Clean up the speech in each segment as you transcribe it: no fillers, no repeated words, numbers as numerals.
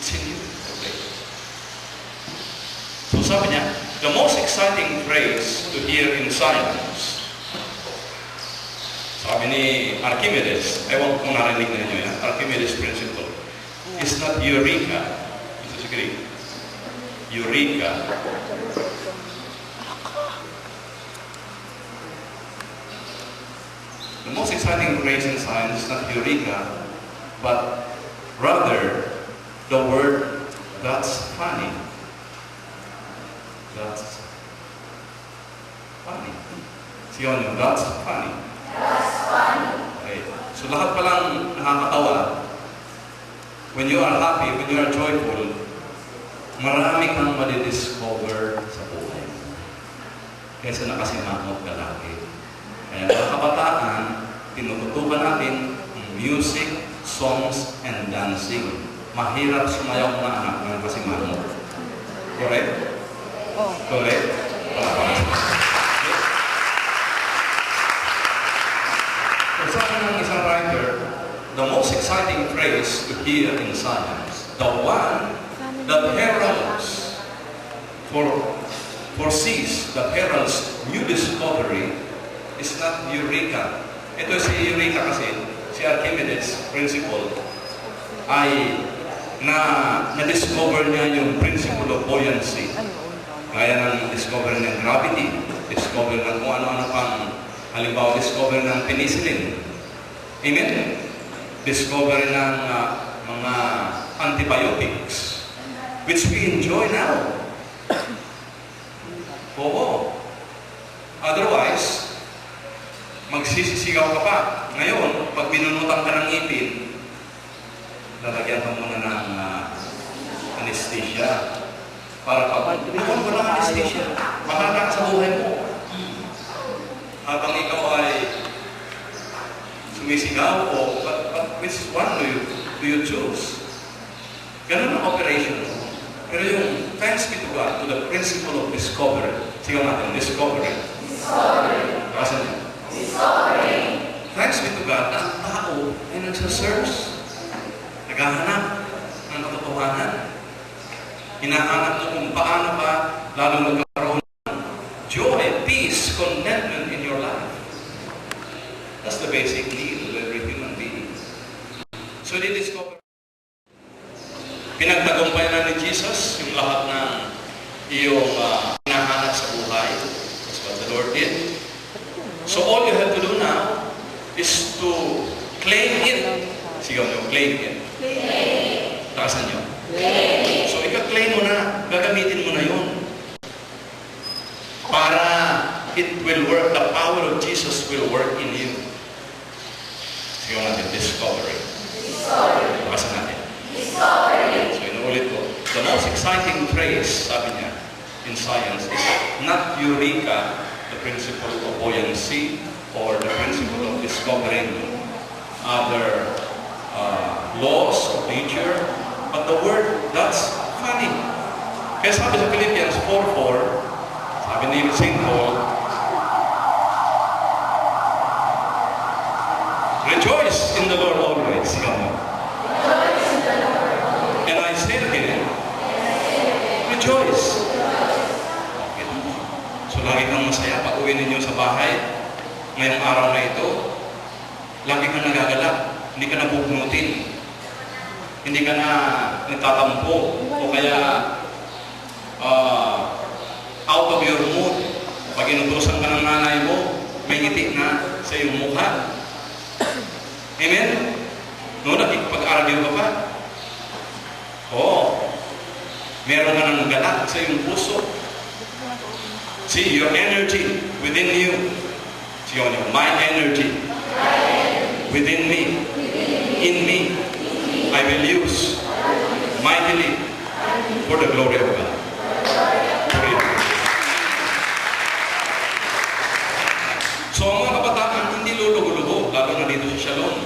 It's in you. Okay. So sabi niya, the most exciting phrase to hear in science, sabi ni Archimedes, ewan kung narinig na ninyo yan, Archimedes principle, is not eureka. Ito si Greek. Eureka. The most exciting phrase in science is not eureka, but rather the word, that's funny. That's funny. Sigaw niyo, that's funny. That's funny. Okay. So lahat palang nakakatawa, when you are happy, when you are joyful, marami kang madidiscover sa buhay. Kaysa nakasimangot ka lagi. Kaya mga kabataan, tinututukan natin ang music, songs, and dancing. Mahirap sumayaw mga anak ng kasimangot. Correct? Oh. Correct? So sabi ng isang writer, the most exciting phrase to hear in science, the one that heralds foresees, that heralds new discovery, is not eureka. Ito si eureka kasi, si Archimedes principle, ay na-discover niya yung principle of buoyancy. Gaya ng discover ng gravity, discover ng kung ano-ano pang, halimbawa discover ng penicillin. Amen? Discover ng mga antibiotics, which we enjoy now. Oo. Otherwise, magsisisigaw ka pa. Ngayon, pag binunutan ka ng ngipin, lalagyan ka muna ng anesthesia. Para pag walang anesthesia, bahala ka sa buhay mo. Habang ikaw ay sumisigaw o which one do you choose? Ganun ang operation mo. Pero yung thanks be to God, to the principle of discovery. Sigaw natin, discovery. Discovery. Kasan niya? Discovery. Thanks be to God, ang tao ay nagsasearch. Naghahanap ng katotohanan. Hinahanap mo kung paano ka lalo magkaroon ng joy, peace, contentment in your life. That's the basic need of every human being. So they discover. Pinagtagumpay na ni Jesus yung lahat ng iyong hinahanap sa buhay. That's what the Lord did. So all you have to do now is to claim it. Sigaw nyo, claim it. Claim. Takasan nyo. Claim. So ika-claim mo na, gagamitin mo na yun. Para it will work, the power of Jesus will work in you. Sigaw natin, discovery. Discovery. Takasan natin. Discovery. So inuulit ko, the most exciting phrase, sabi niya, in science is not eureka, the principle of buoyancy, or the principle of discovering other laws of nature, but the word, that's funny. Kaya sabi sa Philippians 4:4, sabi ni St. Paul, rejoice in the Lord always. Rejoice in the Lord. And I say again, rejoice. Okay. So lagi kang masaya pag uwi ninyo sa bahay, ngayong araw na ito, lagi kang nagagalak, hindi ka nabubunutin, hindi ka na nagtatampo, o kaya out of your mood. Pag inutusan ka ng nanay mo, may ngiti na sa iyong mukha. Amen? No, nakikipag-argue ka pa. Oo. Meron ka ng galak sa iyong puso. See, your energy within you. See, my energy within me, in me, I will use mightily for the glory of God. So ang mga kabataan hindi lulugo-lugo, lalo na dito sa Shalom.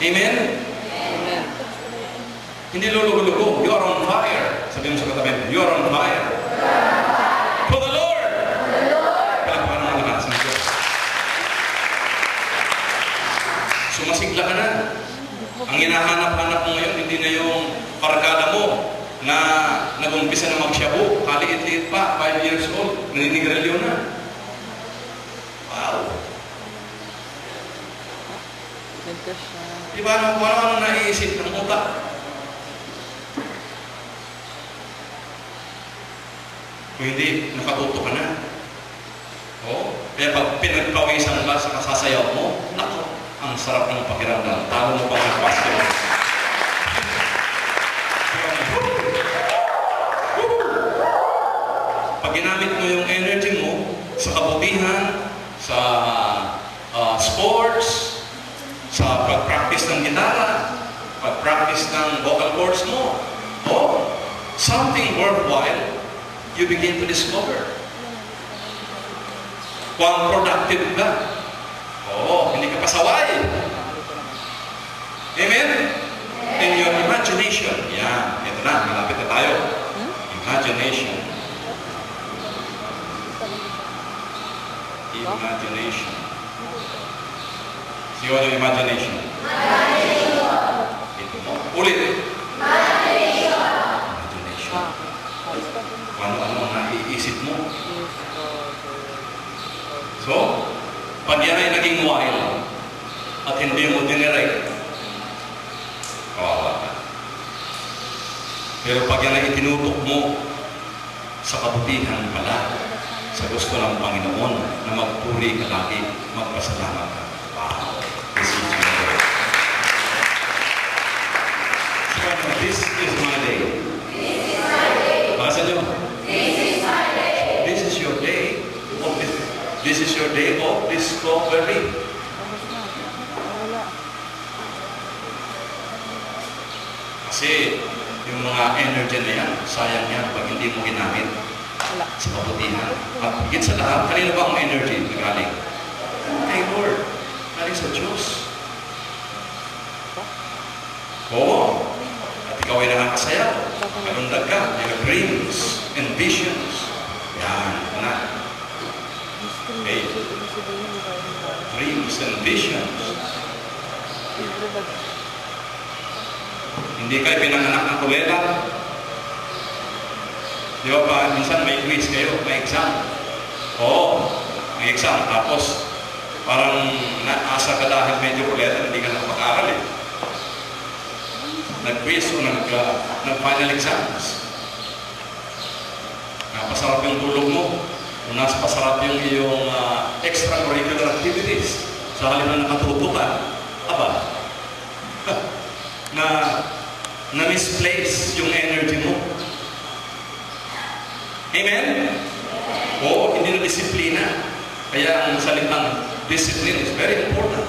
Amen? Amen. Hindi lulugo-lugo. You are on fire. Sabihin mo sa katabi, you are on fire. For the Lord. Palagpakan naman ang lakas ng Diyos. So masigla ka na. Ang hinahanap-hanap mo ngayon, hindi na yung barkada mo na nag-umpisa na magsyabu, kaliit-liit pa, 5 years old, naninigarilyo na. Wow! Ganito siya. Diba kung ano naiisip ng utak? Kung hindi, nakatuto ka na. Oh, kaya pag pinagpawisan ka sa kasasayaw mo, nako, ang sarap ng pakiramdam. Talo mo pang nag-basketball. Pag ginamit mo yung energy mo sa kabutihan, sa sports, sa pag-practice ng gitara, pag-practice ng vocal cords mo, oh, something worthwhile, you begin to discover. Kung productive ka, oh, hindi ka pasaway. Amen? In your imagination, yan, ito na, malapit na tayo. Imagination. Imagination. Siyo yung imagination. Ito mo. Ulit. Imagination. Kung ano-ano ang naiisip mo. So, pag yan ay naging wild at hindi mo dinirect, kawawa ka. Pero pag yan ay itinutok mo sa kabutihan pala, sa gusto ng Panginoon na magpuri ka lagi, magpasalamat ka. Wow! This is your day. So, this is my day. This is my day. Basa nyo? This is my day. This is your day. This is your day of discovery. Tapos na. Wala. Kasi yung mga energy na yan, sayang yan pag hindi mo ginamit Wala. sa kabutihan. At higit sa lahat, kanina ba ang energy na galing? Hey Lord, galing sa Diyos. Oo. At ikaw ay nakakasayaw. Kalundag ka. You have dreams and visions. Yan. Na. Okay. Dreams and visions. Hindi kayo pinanganak ng kulela. Di ba pa, minsan may quiz kayo, may exam. Oo, may exam. Tapos, parang naasa ka dahil medyo kulela, hindi ka nakapag-aral eh. Nag-quiz o nag-final exams. Napasarap yung tulog mo. O nasa pasarap yung iyong extracurricular activities. Sa halip na nakatuto ka, aba, na misplace yung energy mo. Amen? Oo, hindi na disiplina. Kaya ang salitang discipline is very important.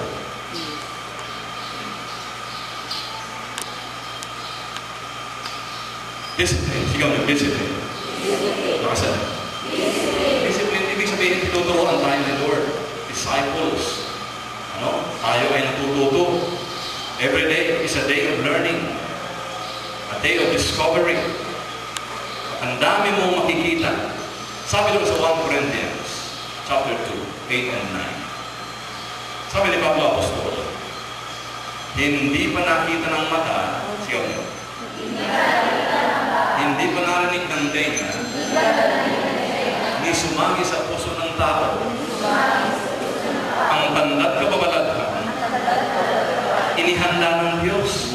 Discipline. Sigaw niyo, discipline. Nakasan. Discipline, ibig sabihin, tinuturoan tayo ni Lord. Disciples. Ano? Tayo ay natututo. Every day is a day of learning. A day of discovery. Ang dami mong makikita. Sabi doon sa 1 Corinthians, chapter 2, 8 and 9. Sabi ni Pablo Apostol, hindi pa nakita ng mata, sigaw niyo. Hindi pa narinig ng tenga, ni sumagi sa puso ng tao, ang bandat kababalaghan, inihanda ng Diyos.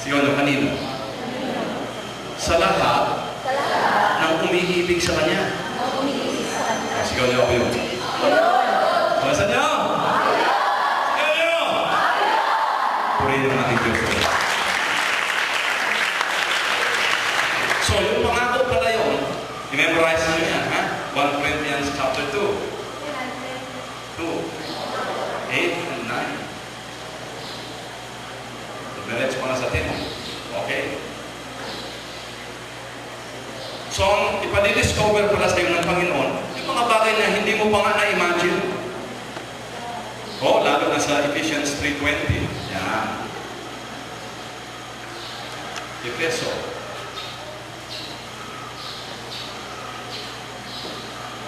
Sigaw niyo, kanino? Sa lahat ng umiibig sa Kanya. Sigaw niyo ako yun. Basa niyo? Sigaw niyo! Purihin yung ating Diyos. So, yung pangako pala yun, i-memorize nyo yan, ha? 1 Corinthians chapter 2. 2, 8 and 9. Diretso pa na sa atin. Okay. So, ipadidiscover pala sa iyo ng Panginoon yung mga bagay na hindi mo pa nga na-imagine. Lalo na sa Ephesians 3:20. Yan. Efeso.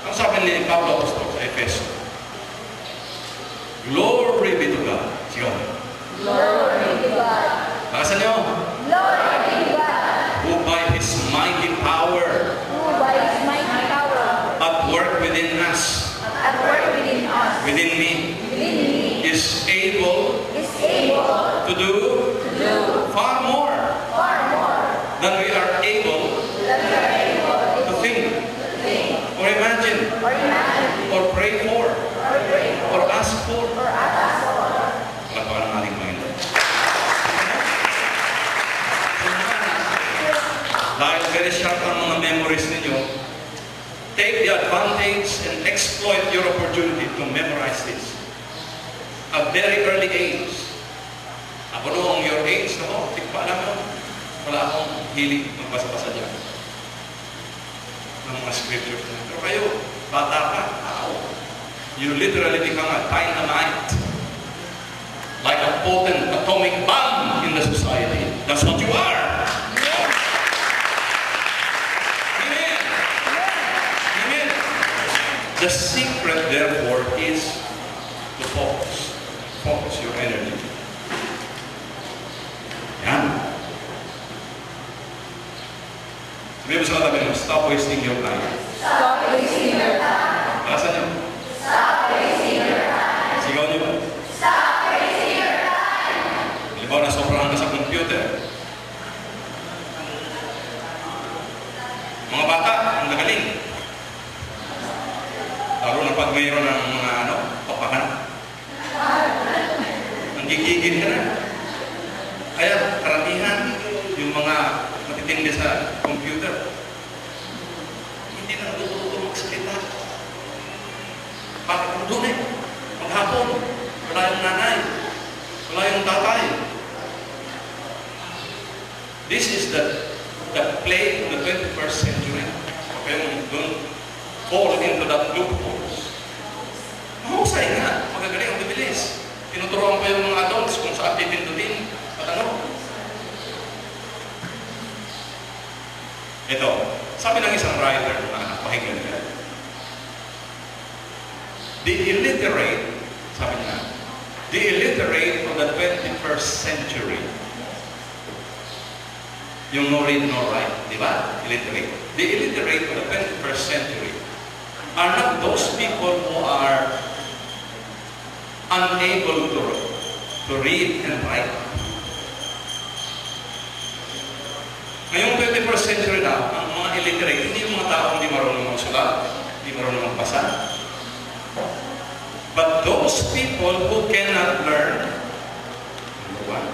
Ang sabi ni Pablo Apostol sa Efeso, Glory be to God. Sigaw. Glory to God. Nakasan niyo? Glory to do far more than we are able to think or imagine or pray for or ask for. Wala pa ng ating Panginoon. Dahil very sharp ang mga memories ninyo, take the advantage and exploit your opportunity to memorize this. At very early age. Ako noong your age, no? Hindi ko pa alam mo. Wala akong hilig magbasa-basa dyan. Ng mga scriptures na. Pero kayo, bata ka, you literally become a dynamite. Like a potent atomic bomb in the society. That's what you are. Amen. Amen. The secret, therefore, is to focus. Focus your energy. Yan. Sabi mo sa katabi mo, stop wasting your time. Stop wasting your time. Alasan nyo. Stop wasting your time. Sigaw nyo ba? Stop wasting your time. Halimbawa, nasobrahan ka sa computer. Mga bata, ang nagaling. Lalo na pag mayroon ng mga papahan. Ang gigigil ka na. Kaya karamihan yung mga matitindi sa computer, hindi na natutulog magsalita. Bakit ang doon maghapon, wala yung nanay, wala yung tatay. This is the plague of the 21st century. Kaya don't fall into that loopholes. Mahusay nga, magagaling ang bibilis. Tinuturuan pa yung mga adults kung saan pipindutin at ano. Ito, sabi ng isang writer na pakinggan niya, the illiterate, sabi niya, the illiterate of the 21st century, yung no read, no write, di ba? Illiterate. The illiterate of the 21st century are not those people who are unable to read and write. Ngayong 21st century na, ang mga illiterate, hindi yung mga tao hindi marunong magsulat, hindi marunong magbasa. But those people who cannot learn, number one,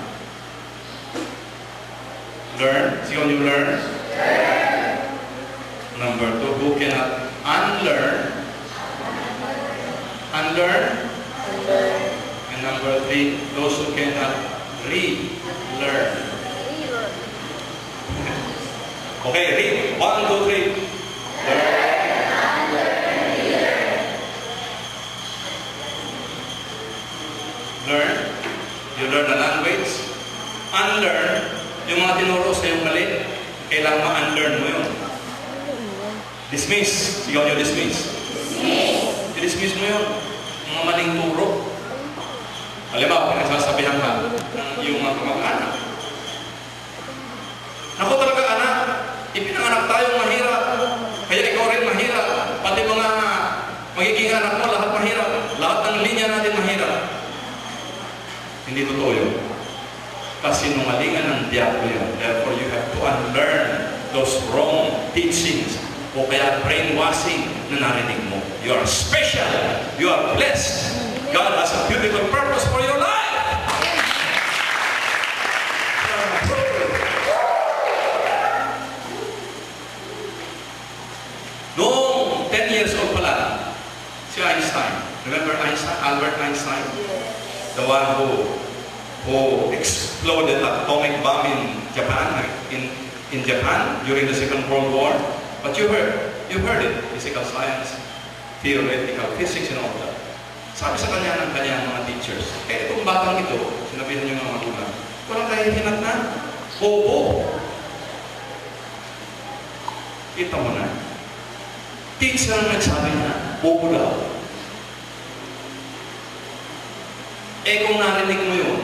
learn, sigaw niyo learn. Number two, who cannot unlearn. Unlearn. And number three, those who cannot relearn. Okay, read. 1, 2, 3. Learn. You learn the language. Unlearn. Yung mga tinuro sa yung mali, kailangan ma-unlearn mo yun. Dismiss. Sigaw nyo dismiss. I-dismiss mo yun. Mga maling turo. Halimbawa, pinagsasabihan ka ng iyong mga kamag-anak. Ako talaga anak, ipinanganak tayong mahirap. Kaya ikaw rin mahirap. Pati mga magiging anak mo, lahat mahirap. Lahat ng linya natin mahirap. Hindi totoo yun. Kasi numalingan ng diablo yun. Therefore, you have to unlearn those wrong teachings o kaya brainwashing na narinig mo. You are special. You are blessed. God has a beautiful purpose for your life. Noong 10 years old pa lang, si Einstein. Remember Einstein? Albert Einstein? The one who exploded atomic bomb in Japan, in Japan during the Second World War. But you heard it, physical science, theoretical physics and all that. Sabi sa kanya ng kanyang mga teachers, itong batang ito, sinabihan niyo mga magulang, walang kahihinat na, bobo. Kita mo na. Teacher ang nagsabi na, bobo daw. Kung narinig mo yun,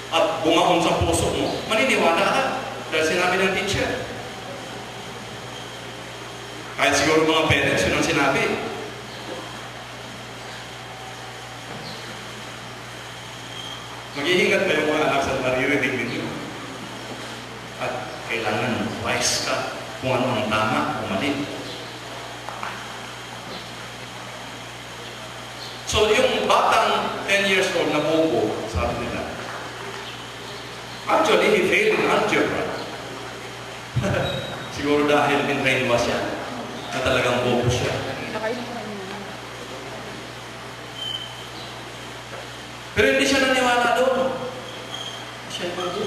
at bumaon sa puso mo, maniniwala ka dahil sinabi ng teacher. Kahit siguro mga parents, yun ang sinabi. Mag-iingat kayo mga anak sa naririnig ninyo. At kailangan wise ka kung ano ang tama o mali. So yung batang 10 years old na bobo, sabi nila, actually he failed in algebra. Siguro dahil in-brainwash siya na talagang bobo siya. Pero hindi siya naniwala doon. Siya bobo.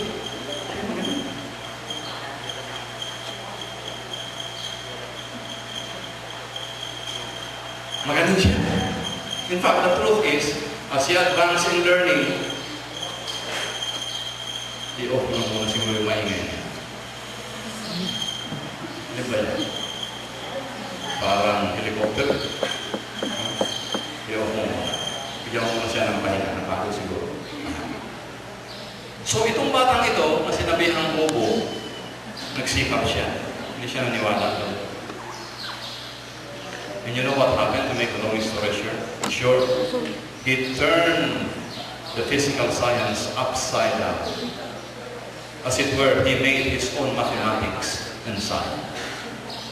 Magaling siya. In fact, the truth is, as he advances in learning, i-off mo muna siguro yung maingay niya. Ano ba yan? Parang helicopter. I-off mo muna. Bigyan mo muna siya ng pahinga. Napako siguro. So, itong batang ito, na sinabihang bobo, nagsikap siya. Hindi siya naniwala doon. And you know what happened to make a long story short? He turned the physical science upside down. As it were, he made his own mathematics and science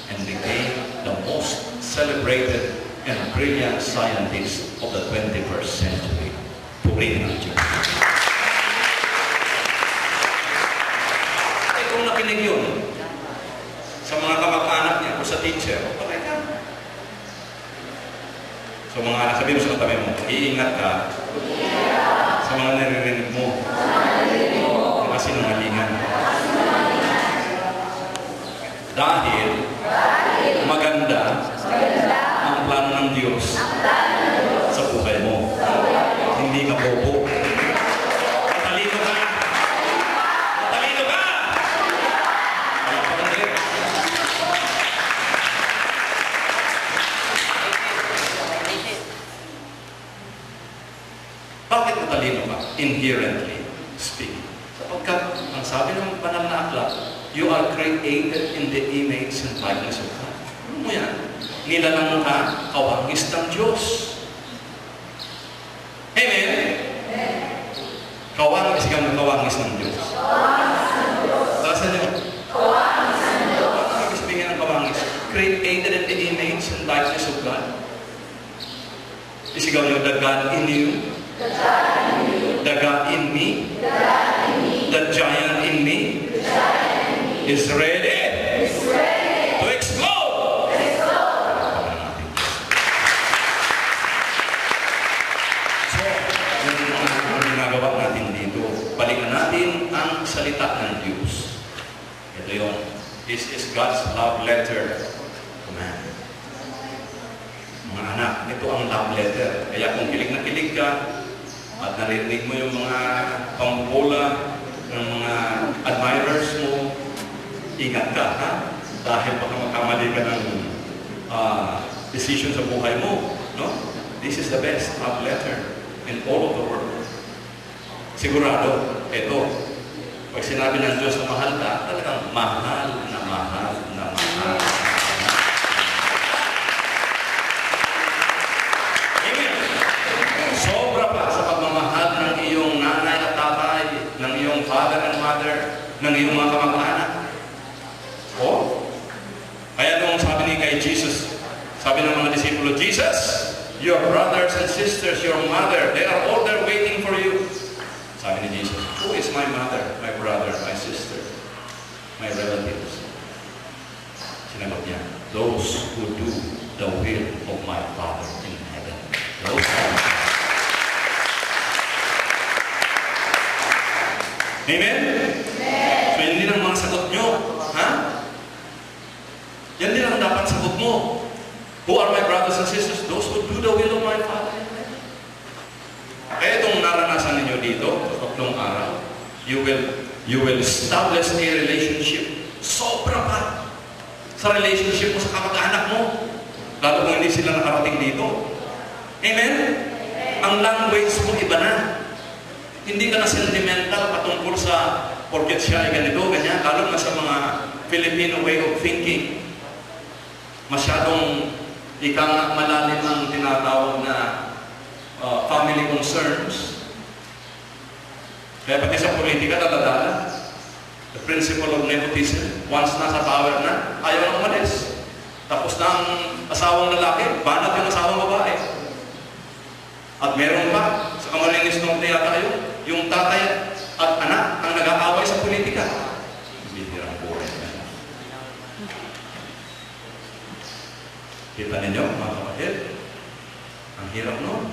and became the most celebrated and brilliant scientist of the 21st century. Purihin ang Diyos. Ay, kung nakinig yun sa mga kamag-anak niya o sa teacher, okay ka. So mga anak, sabihin mo sa katabi mo, iingat ka sa mga naririnig mo. Kasi nangalingan. Dahil maganda ang plano ng Diyos sa buhay mo. Hindi ka bobo. Matalino ka! Matalino ka! Bakit matalino ka? Inherently speaking. Sapagkat, ang sabi ng banal na aklat, you are created in the image and likeness of God. Ano mo yan? Nilalang ka, kawangis ng Diyos. Amen? Kawangis ka ng kawangis ng Diyos. Tasan nyo? Kawangis ng Diyos. Ano ang sabihin ng kawangis? Created in the image and likeness of God. Isigaw nyo, the God in you. The God in me. The giant in me is ready to explode. So, yung ginagawa natin dito, balikan natin ang salita ng Diyos. Ito yun. This is God's love letter to man. Mga anak, ito ang love letter. Kaya kung kilig na kilig ka, at narinig mo yung mga pambola ng mga admirers mo, ingat ka, ha? Dahil baka makamali ka ng decision sa buhay mo, no? This is the best love letter in all of the world. Sigurado, ito, pag sinabi ng Diyos na mahal ka, talagang mahal na mahal na mahal. Sobra pa sa pagmamahal ng iyong nanay at tatay, ng iyong father and mother, ng iyong mga kamag-anak. Oh? Kaya nung sabi ni kay Jesus, sabi ng mga disipulo, Jesus, your brothers and sisters, your mother, they are all there waiting for you. Sabi ni Jesus, who is my mother, my brother, my sister, my relatives? Sinagot niya, those who do the will of my Father in heaven. Those are Amen? So, yan din ang mga sagot nyo. Ha? Yan din ang dapat sagot mo. Who are my brothers and sisters? Those who do the will of my Father. Kaya itong naranasan ninyo dito, sa tatlong araw, you will establish a relationship. Sobra pa sa relationship mo sa kamag-anak mo. Lalo kung hindi sila nakarating dito. Amen? Ang language mo iba na. Hindi ka na sentimental patungkol sa porket siya ay ganito, ganyan. Lalo na sa mga Filipino way of thinking. Masyadong malalim ang tinatawag na family concerns. Kaya pati sa politika, daladala. The principle of nepotism, once nasa power na, ayaw na umalis. Tapos na ang asawang lalaki, banat yung asawang babae. At meron pa, sa kamalinis nung yata yung tatay at anak ang nag-aaway sa politika. Bihirang buhay na. Kita ninyo, mga kapatid? Ang hirap no?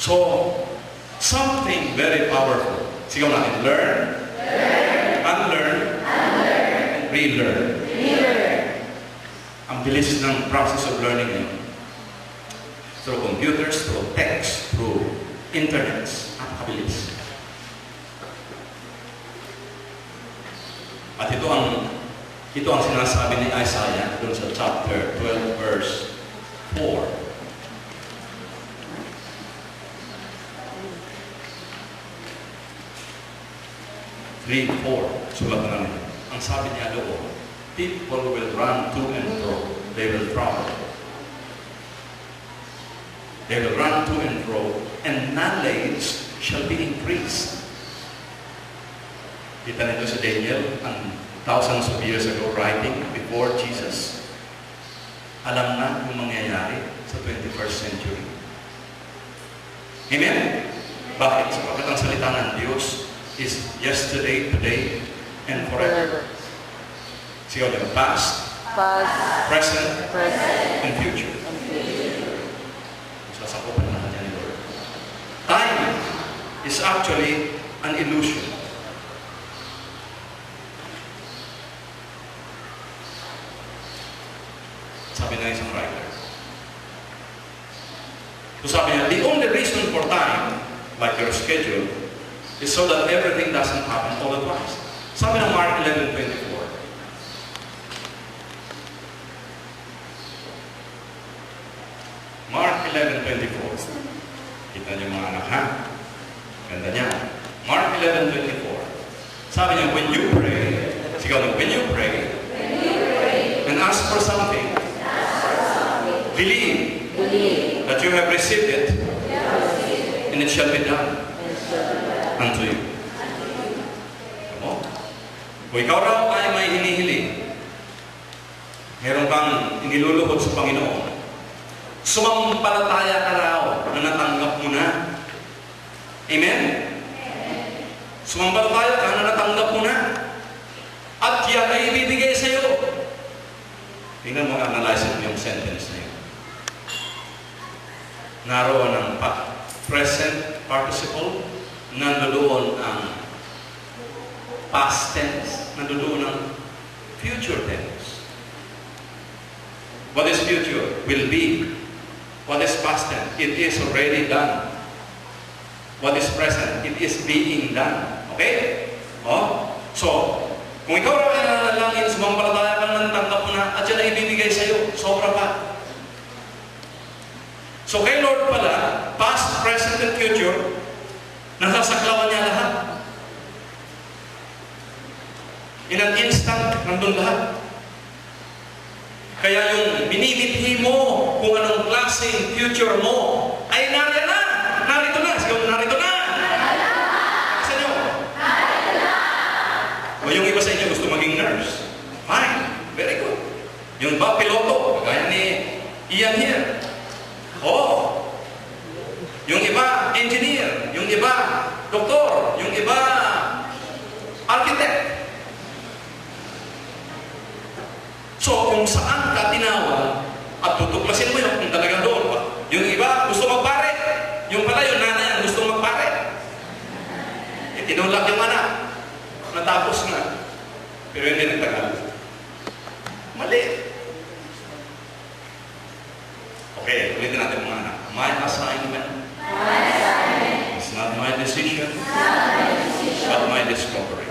So, something very powerful. Sigaw natin, learn, unlearn, and relearn. Ang bilis ng process of learning yun. Through computers, through text, through internet. Napakabilis. At ito ang sinasabi ni Isaiah doon sa chapter 12 verse 4. 3, 4. Sulat na namin. Ang sabi niya doon, people will run to and fro. They will travel. They will run to and fro, and knowledge shall be increased. Kita nito si Daniel, ang thousands of years ago writing before Jesus. Alam na yung mangyayari sa 21st century. Amen? Bakit? Sapagkat ang salita ng Diyos is yesterday, today, and forever. Sigaw nila, past, present, and future. Sasakupan na kanya ni Lord. Time is actually an illusion. Sabi na isang writer. So sabi niya, the only reason for time, like your schedule, is so that everything doesn't happen all at once. Sabi ng Mark 11:24. Mark 11:24. Kita niyo mga anak, ha? Ganda niya. Mark 11:24. Sabi niya, when you pray, sigaw niyo, when you pray, and ask for something, believe that you have received it, and it shall be done unto you. Kung ikaw raw ay may hinihiling, meron kang iniluluhod sa Panginoon, sumampalataya ka raw na natanggap mo na. Amen? Sumampalataya ka na natanggap mo na. At yan ay ibibigay sa iyo. Tingnan mo, analyze mo yung sentence na yun. Naroon ang present participle, nandoon ang past tense, nandoon ang future tense. What is future? Will be. What is past tense? It is already done. What is present? It is being done. Okay? Oh? So, kung ikaw ay nanalangin, sumampalataya ka na natanggap mo na, at yan ay ibibigay sa iyo, sobra pa. So kay Lord pala, past, present, and future, nasasaklawan niya lahat. In an instant, nandun lahat. Kaya yung binibidhi mo kung anong klaseng future mo, ay nariyan na! Narito na! Sigaw, narito na! Sa inyo? Narito na! O yung iba sa inyo gusto maging nurse. Fine. Very good. Yung iba, piloto. Gaya ni Ian here. Oh, yung iba, engineer. Yung iba, doktor. Yung iba, architect. So, kung saan ka tinawag at tutuklasin mo yun kung talagang doon pa. Yung iba, gusto magpare. Yung pala, yung nanay ang gusto magpare. Tinulak yung anak. Natapos na. Pero hindi nagtagal. Mali. Okay, ulitin natin mga anak. My assignment is not my decision, but my discovery.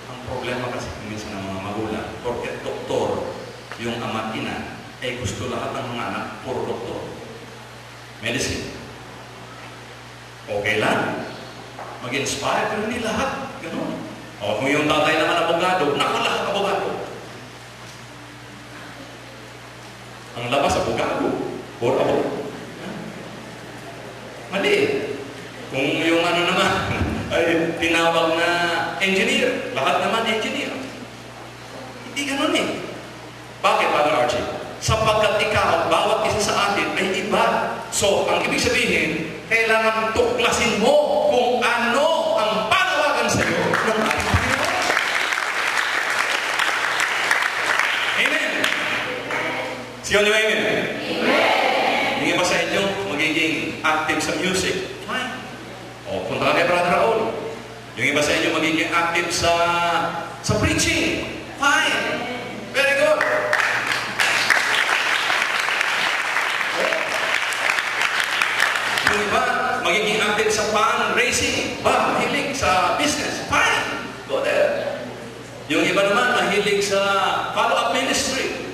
Ang problema kasi minsan ng mga magulang, porque doktor, yung ama at ina, ay gusto lahat ng mga anak, puro doktor. Medicine. Okay lang. Mag-inspire, pero hindi lahat. Ganun. O kung yung tatay naman abogado, naku lahat abogado. Ang labas, abogado. Or abogado. Mali. Kung yung ano naman, ay tinawag na engineer, lahat naman engineer. Hindi ganun eh. Bakit, Father Archie? Sapagkat ikaw, bawat isa sa atin ay iba. So, ang ibig sabihin, kailangan tuklasin mo kung ano ang panawagan sa iyo ng ating Panginoon. Amen. Siya nyo amen? Amen. Yung iba sa inyo, magiging active sa music. Fine. O, punta ka kay Brother Raul. Yung iba sa inyo, magiging active sa preaching. Fine. Very good. Yung iba, magiging active sa fundraising. Mahilig sa business. Fine. Go there. Yung iba naman, mahilig sa follow-up ministry.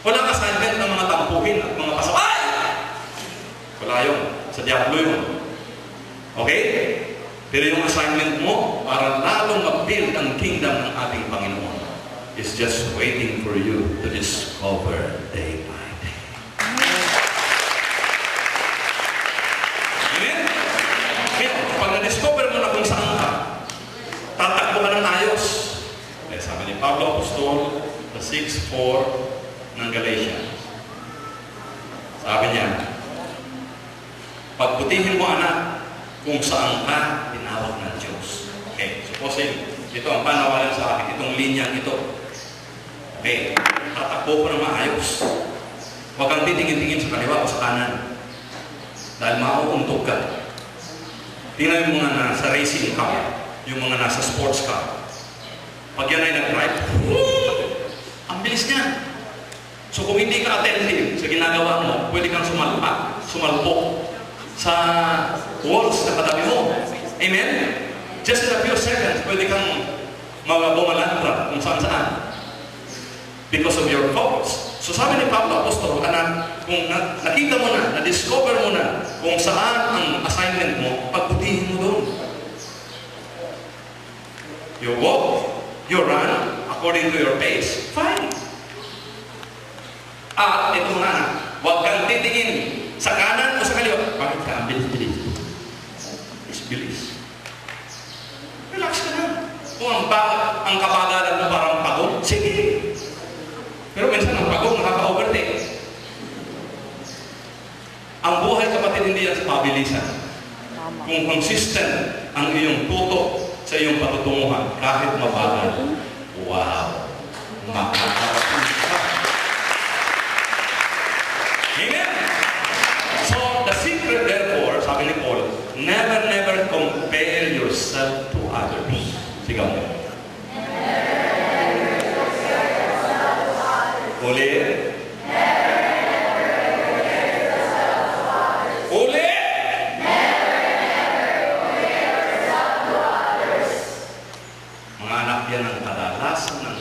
Walang assignment ng mga tampuhin at mga pasaway. Wala yun. Sa diablo yun. Okay? Pero yung assignment mo para lalong mag-build ang kingdom ng ating Panginoon is just waiting for you to discover day by day. Amen? Kaya pag na-discover mo na kung saan ka, tatakbo ka ng ayos. Kaya sabi ni Pablo Apostol, the 6:4 ng Galatians. Sabi niya, pagbutihin mo anak kung saan ka tinawag ng Diyos. Okay, supposing, ito ang panawalan sa akin, itong linyang ito. Okay, tatakbo ko na maayos. Huwag kang titingin-tingin sa kaliwa o sa kanan. Dahil mauuntog ka. Tingnan yung mga nasa racing car, yung mga nasa sports car. Pag yan ay nag-drive, ang bilis niya. So kung hindi ka attentive sa ginagawa mo, pwede kang sumalpok sa walls na katabi mo. Amen? Just in a few seconds, pwede kang bumalandra kung saan-saan. Because of your focus. So sabi ni Pablo Apostol, anak, kung nakita mo na, na-discover mo na kung saan ang assignment mo, pagbutihin mo doon. You walk, you run, according to your pace, fine. At ito na, huwag kang titingin sa kanan o sa kaliwa. Bakit ka? Bilis-bilis. Bilis-bilis. Relax ka na. Kung ang kabagalan mo parang pagod, sige. Pero minsan ang pagod nakaka-overtake. Ang buhay, kapatid, hindi yan sa pabilisan. Kung consistent ang iyong tutok sa iyong patutunguhan, kahit mabagal, wow, makakarating ka. Amen? So, the secret therefore, sabi ni Paul, never compare yourself to others. Sigaw mo. Ulit. Ulit. Mga anak yan ang kadalasan ng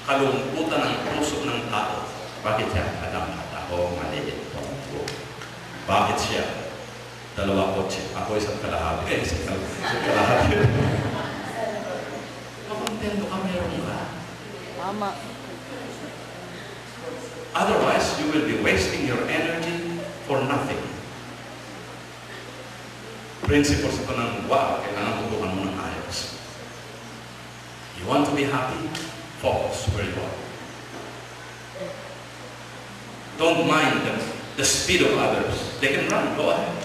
kalungkutan ng puso ng tao. Bakit siya? Ako, maliit po. Bakit siya? 2 kotse. Ako isang kalahati. Isang kalahati. Makontento ka, meron ka. Tama. Otherwise, you will be wasting your energy for nothing. Principles ito ng kailangan tutukan mo ng ayos. You want to be happy? Focus where you are. Don't mind the speed of others. They can run. Go ahead.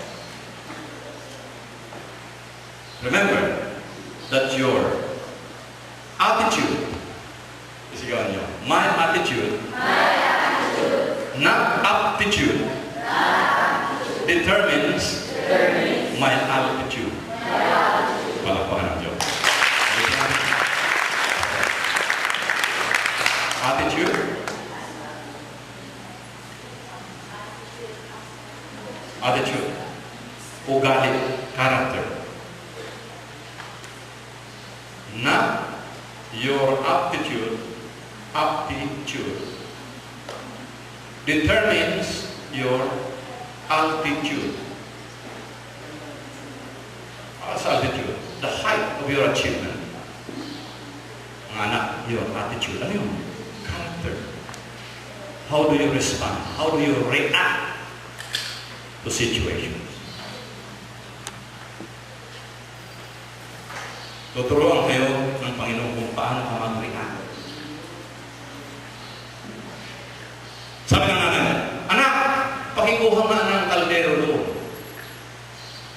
Remember that your attitude, my attitude, not aptitude, determines my altitude. Palakpakan ng Diyos. Attitude, ugali, character. Not your aptitude determines your altitude. What's altitude? The height of your achievement. Mga anak, your attitude. Ano yun? Character. How do you respond? How do you react to situations? Tuturuan kayo ng Panginoon kung paano ka mag-react. Sabi ng nanay, anak, pakikuha nga ng kaldero doon.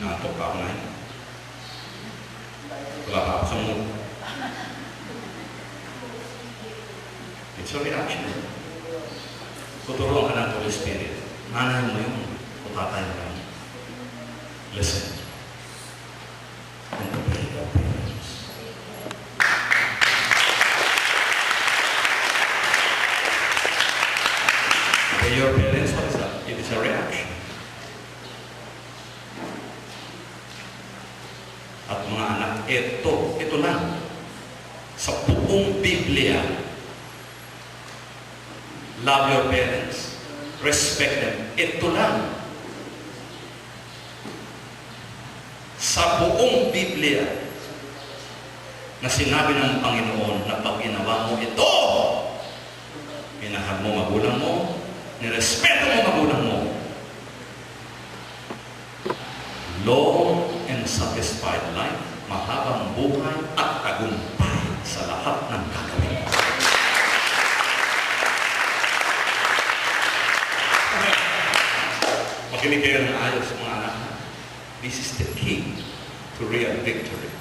Natok ka ako na yun. Wala ka ako sa mundo. It's a reaction. Tuturuan ka ng Holy Spirit. Nanay mo yun. O tatay mo yun. Listen. And obey your parents. Obey your parents, what is that? It is a reaction. At mga anak, ito lang. Sa buong Biblia, love your parents, respect them. Ito lang. Sa buong Biblia na sinabi ng Panginoon na pag ginawa mo ito, minahal mo magulang mo, nirespeto mo magulang mo, long and satisfied life, mahabang buhay at tagumpay sa lahat ng gagawin. Makinig kayo ng ayos, mga anak. This is the key to real victory.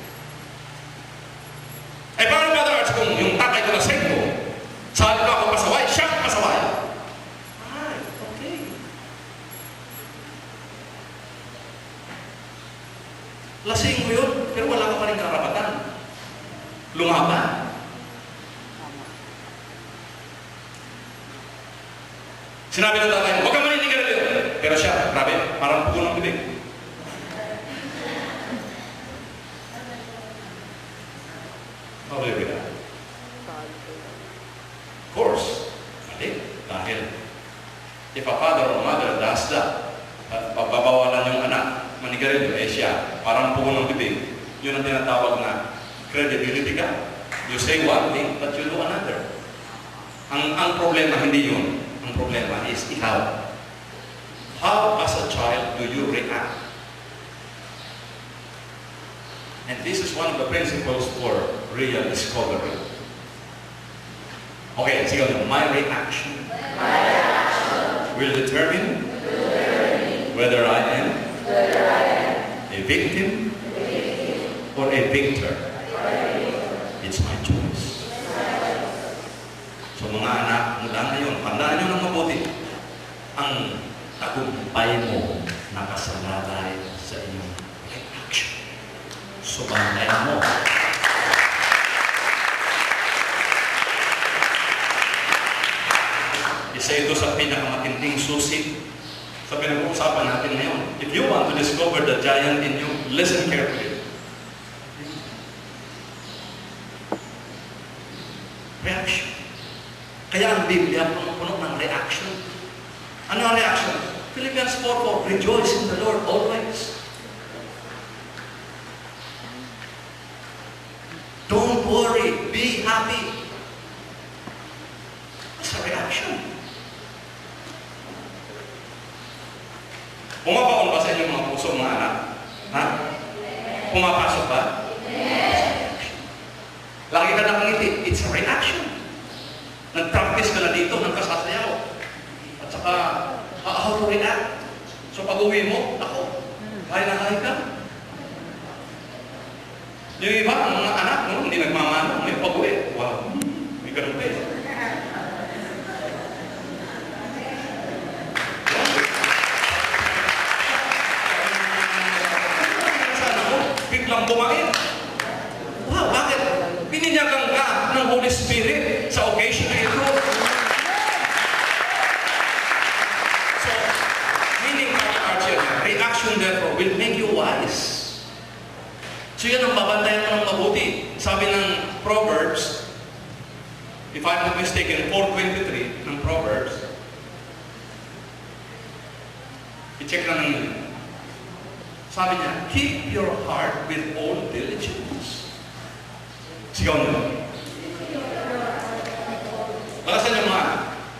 Eh, paano Brother Arch kung yung tatay ko na sekto, sabi ko ako pasaway, siya pasaway? Ay, okay. Lasing mo yun, pero wala ka pa rin karapatan. Lumaban. Sinabi ng tatay, huwag ka maninigal dito. Pero siya, grabe, parang pugo ng bibig. How do you read that? Of course, mali. Dahil, if a father or mother does that, at pababawalan yung anak, manigarilyo, eh siya, parang pugo ng bibig, yun ang tinatawag na credibility ka. You say one thing, but you do another. Ang problema, hindi yun. Ang problema is ikaw. How, as a child, do you react? And this is one of the principles for real discovery. Okay, sige lang. My reaction will determine whether I am a victim or a victor. It's my choice. So mga anak, mula ngayon, tandaan nyo ng mabuti. Ang tagumpay mo nakasalalay sa iyong reaction. So bantayan mo. Isa ito sa pinakamatinding susi sa pinag-uusapan natin ngayon. If you want to discover the giant in you, listen carefully. Reaction. Kaya ang Biblia puno ng reaction. Ano ang reaction? Philippians 4:4, rejoice in the Lord always. Don't worry, be happy. That's a reaction. Pumapaon ba sa inyong mga puso, mga anak? Ha? Pumapasok ba? Lagi ka nakangiti. It's a reaction. Nag-practice ka na dito, nagkasasayaw. At saka, how to react? So pag-uwi mo, ako, kaya na kaya ka. Yung iba, ang mga anak, no, hindi nagmamano, may pag-uwi. Wow, may ganun pa eh. Biglang bumain. Wow, bakit? Pininyagan ka ng Holy Spirit sa occasion na ito. So, meaning, reaction therefore will make you wise. So yan ang babantayan mo ng mabuti. Sabi ng Proverbs, if I'm not mistaken, 4:23 ng Proverbs, i-check lang naman. Sabi niya, keep your heart with all diligence. Sigaw niyo. Bakasan niyo mga.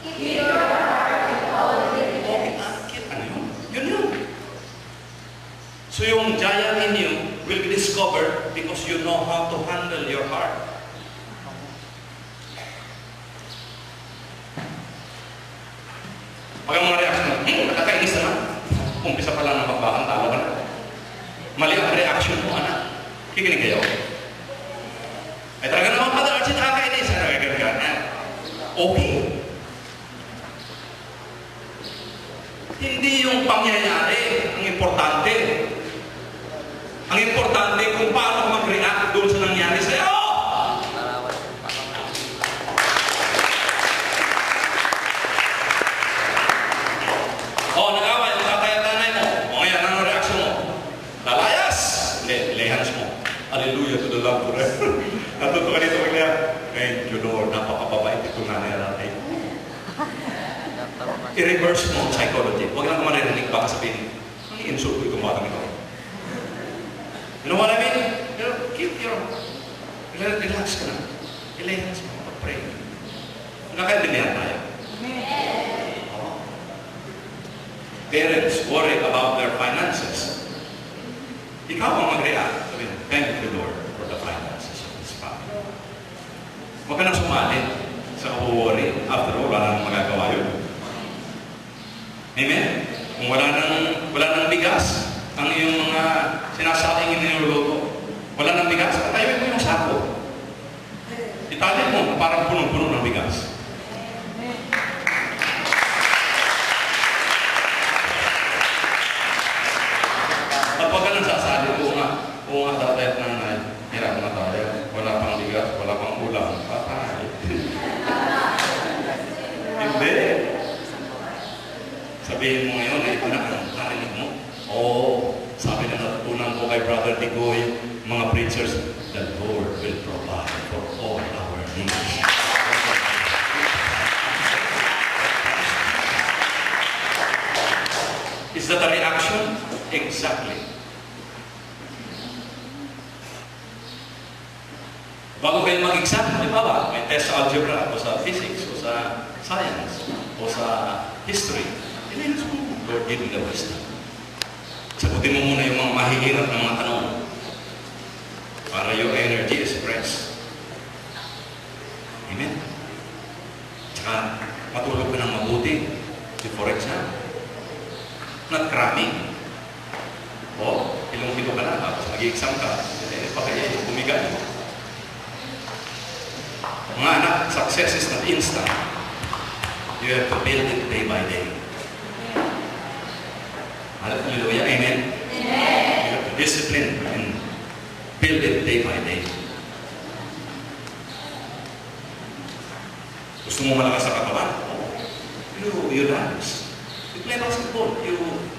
Keep your heart with all diligence. Okay, ano yun? Yun yun. So yung giant in you will be discovered because you know how to handle your heart. Pag ang mga reaction mo, nakakainis naman. Umpisa pa lang ng magbakan, talo ka na. Mali ang reaction mo, anak. Kikinig kayo. Ay talaga naman, Father Archie, nakakainis. Okay. Hindi yung pangyayari ang importante. Ang importante kung paano ka mag-react doon sa nangyari sa'yo. Nag-away ang tatay at nanay mo. Ngayon, ano reaction mo? Lalayas! Hindi, lay hands mo. Hallelujah to the Lord forever. Natuto ka dito maglayan. Thank you, Lord. Napakababait itong nanay at tatay. I-reverse mo ang psychology. Huwag lang ka maririnig baka sabihin, ang i-insult ko itong batang ito. You know what I mean? Keep your... Relax ka na. I-lay hands mo. Pag-pray. Nakakaintindihan tayo. Parents worry about their finances. Ikaw ang mag-react. Sabihin, thank you, Lord, for the finances of this family. Huwag ka nang sumali sa worry. After all, wala nang magagawa yun. Amen? Kung wala nang bigas, ang iyong mga sinasaking iniluluto, wala nang bigas, patayuin mo yung sako. Italin mo, parang punong-puno ng bigas. At pag ka nang sasali, oo nga tatay at nanay, hirap na tayo, wala pang bigas, wala pang ulam, patay. Hindi. Sabihin mo ngayon, ito na ang narinig mo. Sabi na natutunan ko kay Brother Tigoy, mga preachers, the Lord will provide for all our needs. Is that a reaction? Exactly. Bago kayo mag-exam, di ba? May test sa algebra, o sa physics, o sa science, o sa history. Lord, give me the wisdom. Sagutin mo muna yung mga mahihirap na mga tanong para your energy is fresh. Amen? Tsaka, matulog ka ng mabuti before exam. Not cramming. Ilong-ilo ka na, tapos mag-exam ka, baka bumigay. Mga anak, success is not instant. You have to build it day by day. Hallelujah. Amen? Amen. You have to discipline and build it day by day. Gusto mo malakas sa katawan? You dance. You play basketball.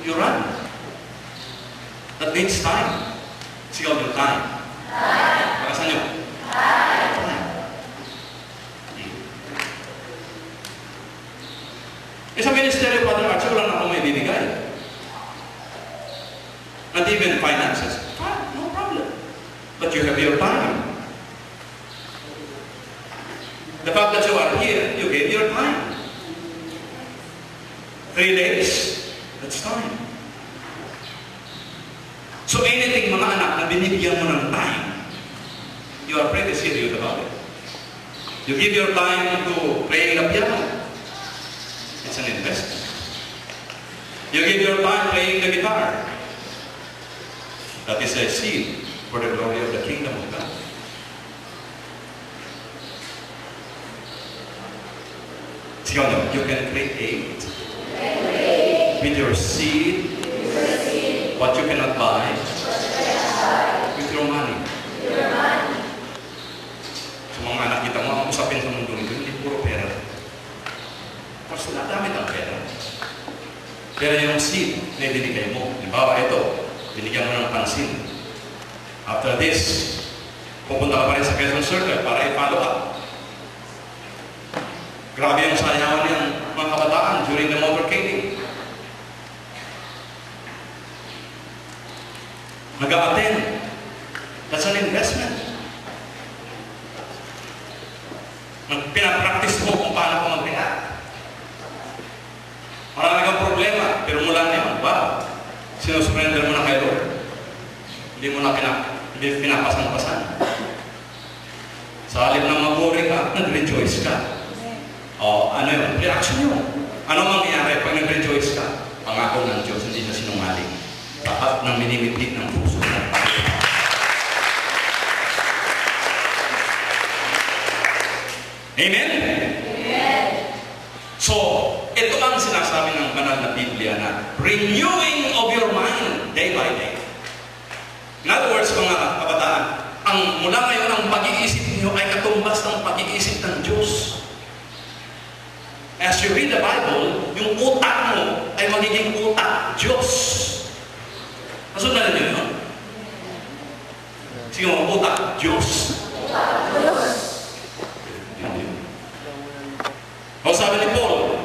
You run. That needs time. Sigaw yung time. Bakasan nyo. Sa ministeryo, Father Archie, wala na akong may bibigay. Not even finances. Fine, no problem. But you have your time. The fact that you are here, you gave your time. 3 days, that's time. So anything, mga anak, na binibigyan mo ng time, you are pretty serious about it. You give your time to playing the piano. It's an investment. You give your time playing the guitar. That is a seed for the glory of the kingdom of God. You can create with your seed what you cannot buy with your money. So mga anak kita mo, ang usapin sa mundo nito, hindi puro pera. Kasi nadamit ang pera. Pero yung seed na ibinigay mo, halimbawa ito, binigyan mo ng pansin. After this, pupunta ka pa rin sa Quezon Circle para i-follow up. Grabe yung sayawan ng mga kabataan during the motorcading. Nag-a-attend. That's an investment. Pinapractice mo kung paano ka mag-react. Marami kang problema, pero mula na yun, wow, sinusurrender mo na kay Lord. Hindi mo na na pinapasan-pasan. Sa halip na maguri ka, nag-rejoice ka. O, ano yun? Reaction yun. Ano mangyayari pag nag-rejoice ka? Pangako ng Diyos, hindi na sinungaling. Tapat ng minimitik ng puso ng Panginoon. Amen? Amen. So, ito ang sinasabi ng banal na Biblia na renewing of your mind day by day. In other words, mga kabataan, ang mula ngayon ang pag-iisip niyo ay katumbas ng pag-iisip ng Diyos. As you read the Bible, yung utak mo ay magiging utak Diyos. Nasundan niyo yun? Sige mo, utak Diyos. O sabi ni Paul,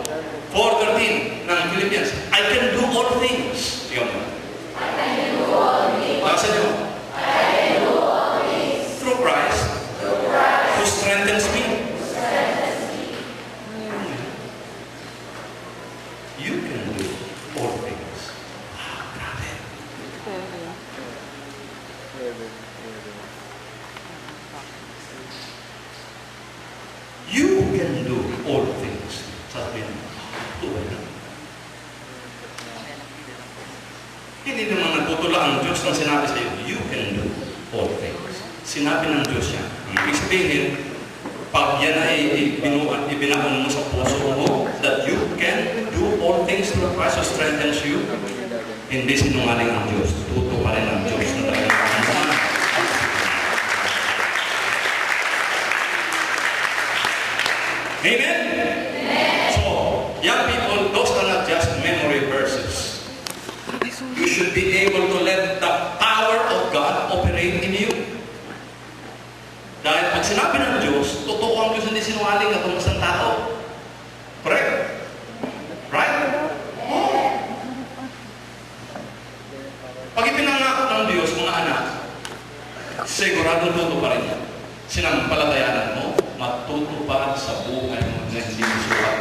4:13 ng Philippians, I can do all things. Sige mo. I can do all things. Nasa niyo? I can do all things. Through Christ, Through Christ who strengthens me. who strengthens me. You can do all things. Wow, grabe. You can do all things. Sabi niya, tuwa na. Hindi naman nagputula ang Diyos ng sinabi sa iyo, you can do all things. Sinabi ng Diyos yan. Ang ibig sabihin, pag yan ay ibinaon mo sa puso mo, that you can do all things through Christ who strengthens you, hindi sinungaling ang Diyos. Tuto pa rin ang Diyos na talagang kamuhan. Amen? So, young people, those are not just memory verses. You should be able to let the power of God operate in you. Dahil pag sinabi ng Diyos, totoo ang Diyos, hindi sinungaling na tumas ng tao. Correct? Right? Pag ipinangako ng Diyos, mga anak, siguradong totoo pa rin yan. Sinampalatayanan mo, matutupad sa buhay mo na hindi mo sulat.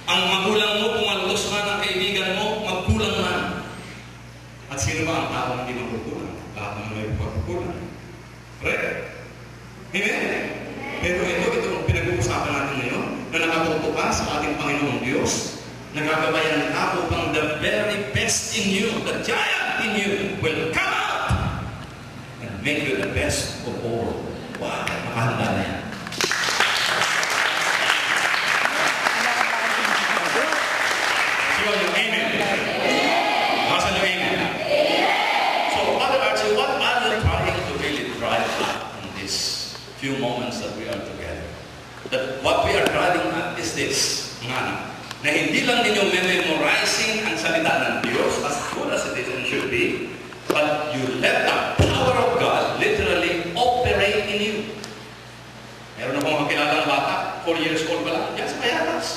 Ang magulang mo, pumaltos na ng kaibigan mo, magkulang na. At sino ba ang tao hindi magkukulang? Lahat naman may magkukulang. Correct? Amen? Pero ito ang pinag-uusapan natin ngayon, na nakatuto ka sa ating Panginoong Diyos, nagagabayan ka upang the very best in you, the giant in you, will come out and make you the best of all. Wow, makahanda na yan. Sige nyo, amen. Masa nyo, amen. So, Father Archie, what are you trying to really drive at in these few moments that we are together? That what we are driving at is this, mga anak, na hindi lang ninyo memorizing ang salita ng Diyos as good as it is and should be, but you let the power of God literally operate in you. Meron akong kakilalang bata, 4 years old pa lang, yan sa Payatas.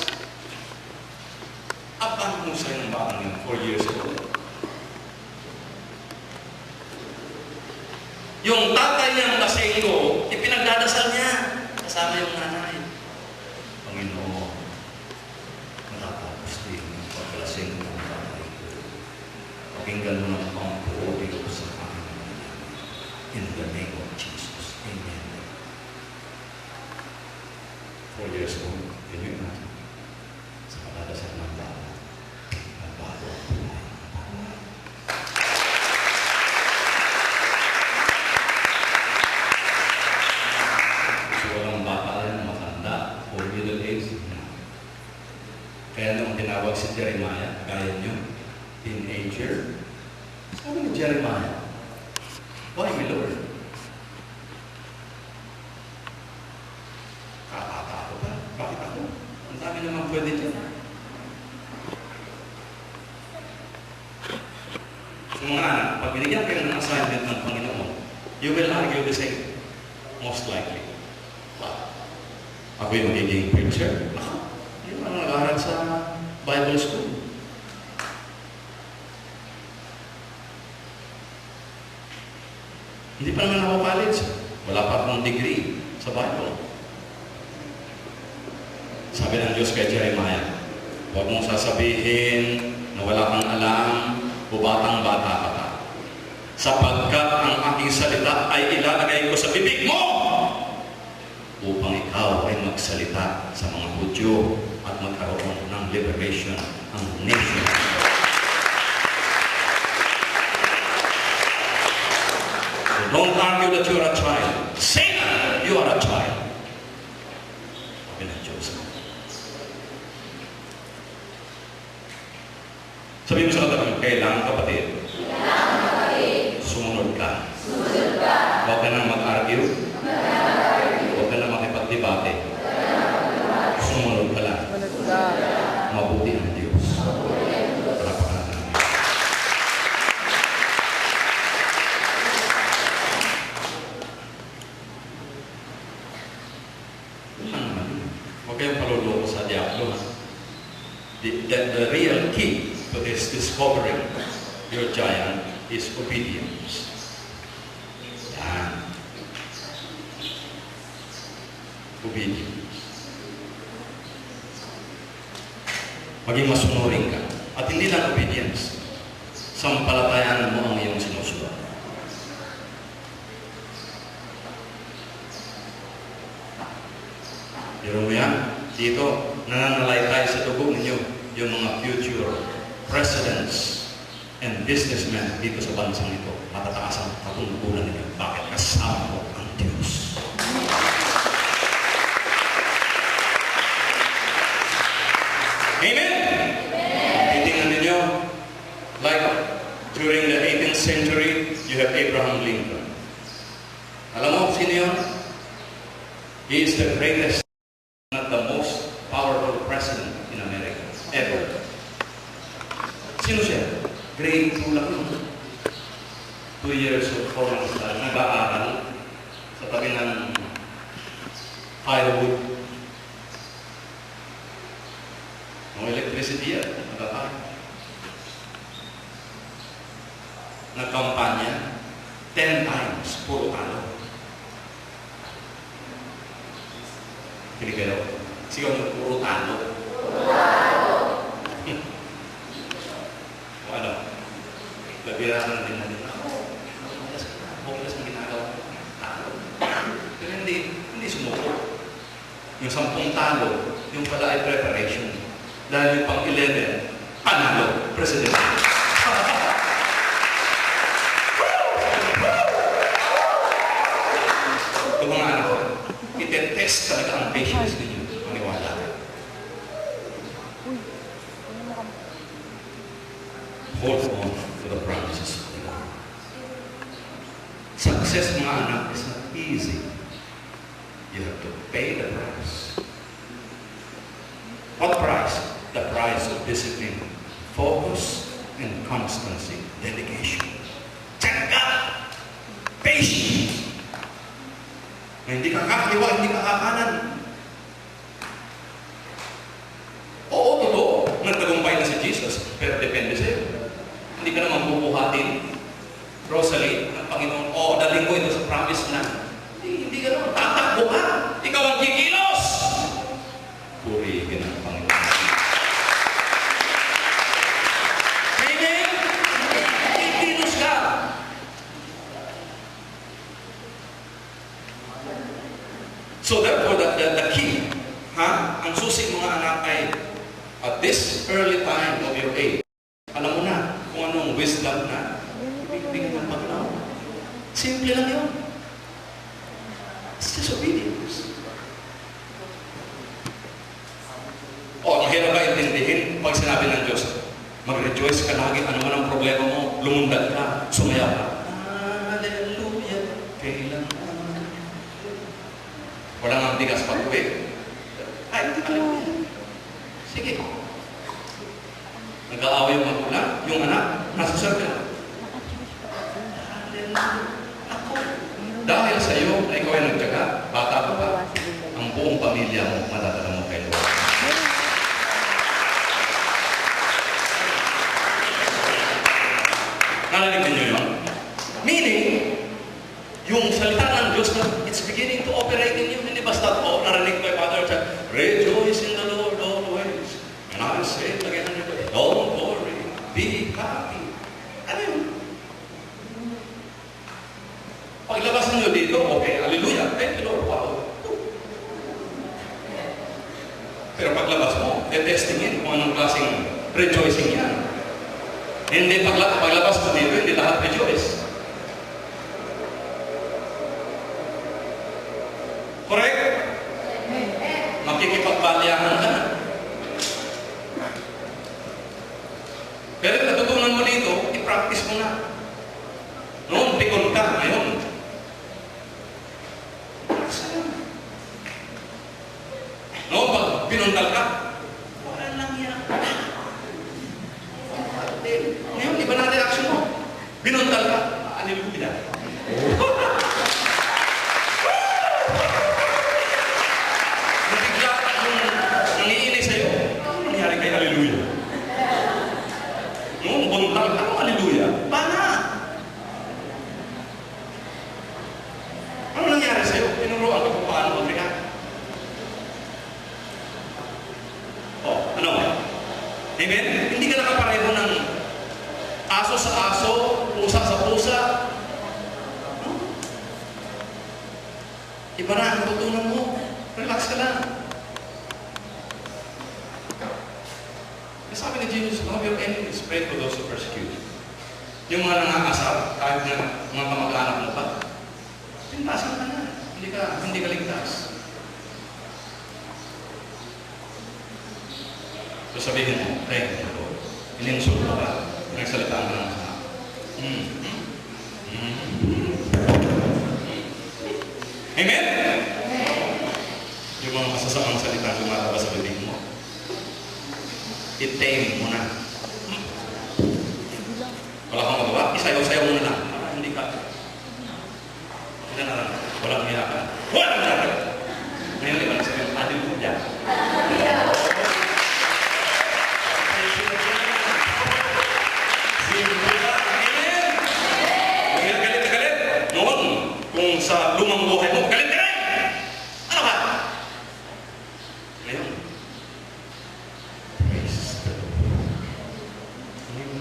Abang husay ng bata niya, 4 years old. Yung tatay niyang lasenggo, ipinagdadasal niya, kasama yung nanay. Panginoon, matatapos din ang paglasing ng tatay ko. Pakinggan mo ng pangpuo Diyos sa aking mga. In the name of Jesus. Amen. 4 years old, yun yun natin. Sa pagdadasal ng bata, nagbago ang buhay ng bata. So, walang bata rin, matanda, or middle age. Kaya nung tinawag si Jeremiah, gaya nyo, teenager, sabi ni Jeremiah, why me, Lord? Kakata ako ba? Bakit ako? Ang dami naman pwede dyan. So, mga anak, pag binigyan kayo ng assignment ng Panginoon, you will argue the same. Most likely. Ako yung magiging preacher. Yun ang nag-aaral sa Bible school. Hindi pa naman ako college. Wala pa akong degree sa Bible. Sabi Sabi ng Diyos kay Jeremiah, huwag mong sasabihin na wala kang alam o batang-bata ka pa. Sapagkat ang aking salita ay ilalagay ko sa bibig mo upang ikaw ay magsalita sa mga Hudyo at magkaroon ng liberation ang nation. So don't argue that you are a child. Say that you are a child. Sabi ng Diyos. Sabi mo sa katabi, kailangan kapatid, sumunod ka. Huwag ka nang mag-argue. Huwag ka nang makipagdebate. Sumunod ka lang. Manod ka. Mabuti ang Diyos. Parapakan ng Diyos. Huwag kayong paluloko sa diablo. The real key to this discovering your giant is obedience. Yan. Obedience. Maging masunurin ka. At hindi lang obedience. Sampalatayan mo ang iyong sinusunod. Pero mo yan, dito, nananalay tayo sa dugo ninyo, yung mga future presidents and businessmen dito sa bansang ito. Matataas ang katungkulan ninyo. Bakit? Kasama mo ang Diyos. Amen? Titingnan ninyo, like during the 18th century, you have Abraham Lincoln. Alam mo, sino yun? He is the greatest, not the most powerful president in America ever. Sino siya? Grade 2 lang yun. 2 years of 4 months na nag-aaral sa tabi ng firewood. Ang electricity yan, nag-aaral. Nagkampanya 10 times, puro talo. Hindi kayo. Sigaw mo, puro talo. O ano? Babirahan din natin. Hopeless ang ginagawa. Talo. Pero hindi sumuko. Yung 10 talo, yung pala ay preparation. Dahil yung pang 11, panalo, president. Ito mga anak ko, itetest talaga ang patience ninyo. Maniwala ka. Hold on to the promises of the Lord. Success, mga anak, is not easy. You have to pay the price. What price? The price of discipline, focus, and constancy, dedication. Tsaga! Patience! Na hindi ka kakaliwa, hindi ka kakanan. Oo, totoo. Nagtagumpay na si Jesus, pero depende sa'yo. Hindi ka naman bubuhatin. Rosalie, ng Panginoon, daling ko ito sa promise na. Hindi ka naman, tatakbo ka. Ikaw ang kikilos! Purihin ang Panginoon. Amen? Kikilos ka. So therefore, the key, ang susi mga anak ay, at this early time of your age, alam mo na kung anong wisdom na ibigay ng Panginoon. Simple lang yun. It's just obedience. Mahirap ba intindihin pag sinabi ng Diyos, mag-rejoice ka lagi, ano man ang problema mo, lumundag ka, sumayaw ka. Hallelujah, kailan wala nang bigas pag-uwi. Ay, hallelujah. Sige. Nag-aaway yung magulang, yung anak, nasa circle. Ako. Dahil sa iyo na ikaw ay nagtyaga, bata ka pa, ang buong pamilya mo, madadala mo kay Lord. Nalanig ninyo yun? Meaning, yung salita ng Diyos na it's beginning to operate in you, hindi basta, narinig ko yung Father, rejoice in the Lord. Eh, lagyan na nito. Don't worry. Be happy. Ano yun? Paglabas nyo dito, okay, hallelujah. Thank you, Lord. Wow. Pero paglabas mo, testingin kung anong klaseng rejoicing yan. Hindi paglabas mo dito, hindi lahat rejoice. Correct? Makikipagbalyahan ka na. Pero natutunan mo dito, i-practice mo na. Noon, pikon ka. Ngayon, noon, pag pinuntal ka, wala lang yan. Ngayon, iba na reaction mo. Binuntal ka, hallelujah. Nabigla yung nangiinis sa'yo. Ano nangyari kay hallelujah? Noong buntal ka, hallelujah. Bana! Ano nangyari sa'yo? Tinuruan ka kung paano mag-react. Oh, ano? Amen? Hindi ka nakapareho ng aso sa aso, pusa sa pusa. No? Iba na ang tutunan mo. Relax ka lang. Sabi ni Jesus, love your enemies, pray for those who persecute you. Yung mga nangangasap, kahit na mga kamag-anak mo pa, pintasan ka na. Hindi ka ligtas. So sabihin mo, thank you, Lord. Ininsulto ka. Nagsalitaan ka ng sana. Amen? Yung mga masasamang salita lumalabas sa bibig mo. I-tame mo na. Wala kang magawa, isayaw-sayaw mo na lang. Hindi ka. Hindi na lang. Walang hiyakan. Walang hiyakan! Ngayon, iba na sabihin, hallelujah. Galit na galit. Noon, kung sa lumang buhay mo, galit ka rin! Ano ba? Ngayon,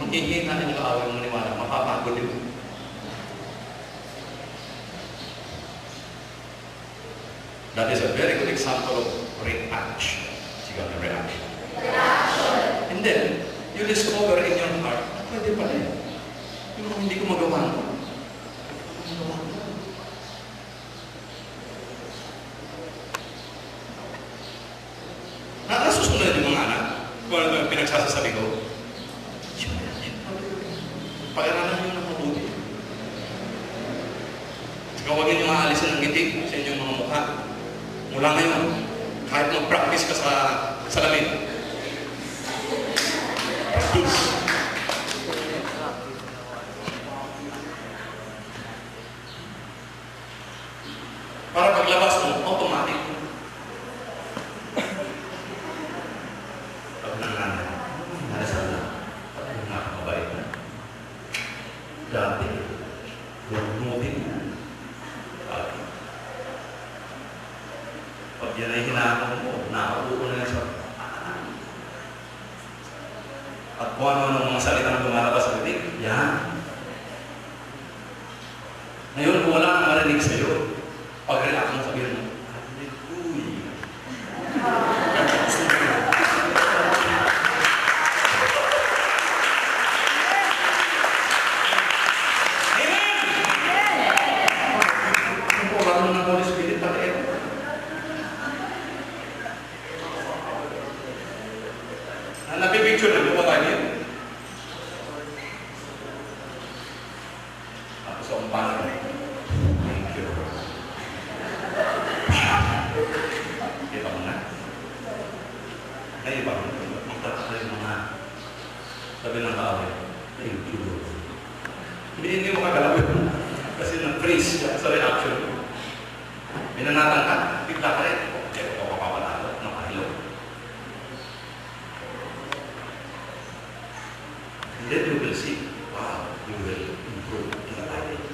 magiging natin yung kaaway mo maniwala, mapapagod yun. That is a very good example of reaction. Sige, reaction. And then, you discover in your heart, pwede pala yun. Yung hindi ko magawa mo. Nasusunod yung mga anak. Kung ano yung pinagsasasabi ko, pag-aralan nyo ng mabuti. Saka huwag nyo maalisin ng ngiti sa inyong mga mukha. Mula ngayon, kahit mag-practice ka sa salamin. Practice. Para paglabas mo, automatic. Pag nananay, nalasal na, nakakabait na. Dati, lumubin na. Pag yan ay hinahang mo, nakaupo na sa at kung ano ng mga salitang lumalabas sa bibig, yan. Ngayon, kung wala nang marinig sa'yo, pag-react mo sabihin mo, hallelujah. Napipicture na mo ba tayo? Tapos sa umpano. Thank you. Kita mo na? Ay, iba mo. Magtataka yung mga sabi ng kaaway. Thank you. Hindi mo kagalaw yun. Kasi na-freeze sa reaction. Binanatan ka, bigla ka rin. Okay, ito ka papatalo. Nakahilo. Then you will see, wow, you will improve in the life.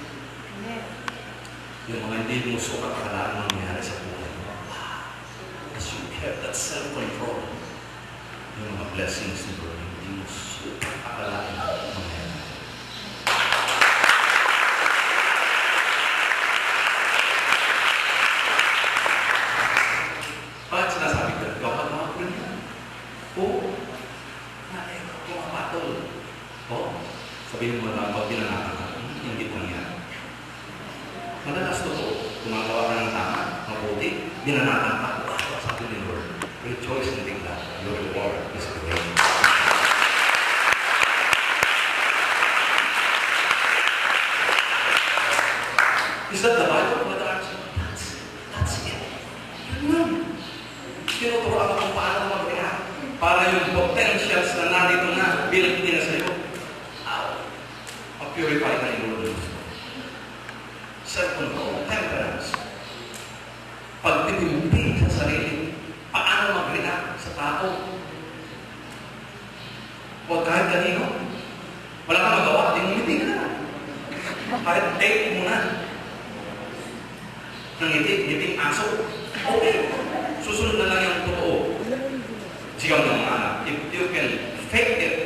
Yung mga hindi mo sukat akalaan mangyayari sa buhay mo. Wow. As you have that self-control, yung mga blessings ni Lord, hindi mo akalain mangyayari. Bakit sinasabi ko? Kapag mga ko rin. Oo. Pumapatol. Oo. Sabihin mo lang, pag pinanatan ka, hindi po niya. Madalas to, gumagawa ka ng tama, mabuti, binanatan ka. Sabi ni Lord, rejoice and think that your reward is great. Is that the Bible? That's it. Yun. Tinuturoan ka kung paano mag-react para yung potentials na narito na bilang na sa'yo, purify ka ni Lord. Self-control, temperance. Pagtitimpin sa sarili, paano mag-react sa tao. Huwag kahit kanino. Wala kang magawa, hindi ka na. Kahit take mo na. Nangiting aso. Okay. Susunod na lang yung totoo. Sigaw ng mga anak. If you can fake it,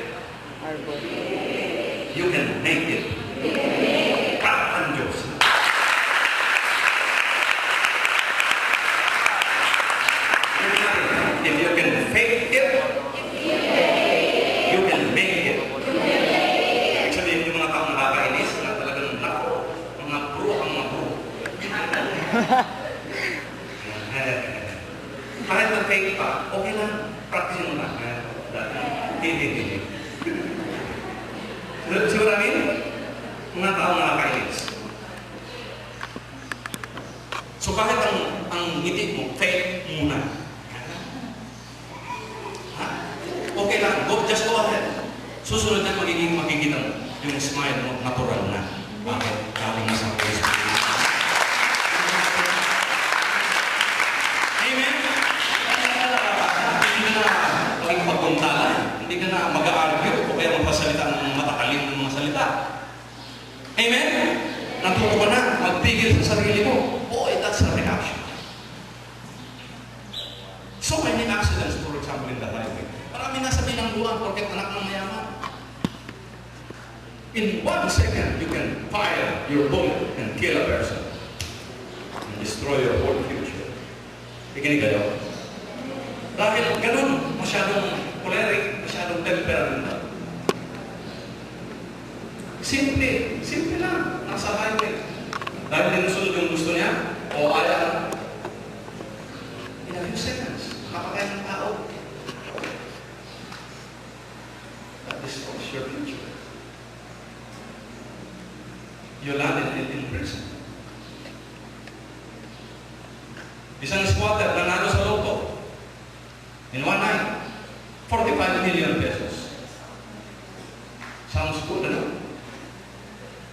you can make it. Prakan Diyos. If you can fake it, you can make it. Ibig sabihin yung mga taong nakakainis na talagang nako, mga pro ang mga pro. Kahit na-fake pa, okay lang. Practice mo lang. Hindi. Siguro namin, mga taong nakakainis. So kahit ang ngiti mo, fake muna. Okay lang, just go ahead. Susunod na makikita yung smile mo, natural na. Bakit? Galing na sa Facebook. Amen? Hindi ka na maging pagpuntalan. Hindi ka na mag-a-argue o kaya magpasalita ng matakalim ng mga salita. Amen? Natuto ka na, magpigil sa sarili mo. Boy, that's a reaction. So many accidents, for example, in the highway. Marami na sa bilangguan porket anak ng mayaman. In 1 second, you can fire your bullet and kill a person and destroy your whole future. Ikinig kayo. Dahil ganun, masyadong choleric, masyadong temperamental. Simple lang, nasa highway. Dahil dinusunod yung gusto niya, o ayaw, in a few seconds, makapatay ng tao. That destroys your future. You landed in prison. Isang squatter nanalo sa loto. In one night, 45 million pesos. Sounds good, ano?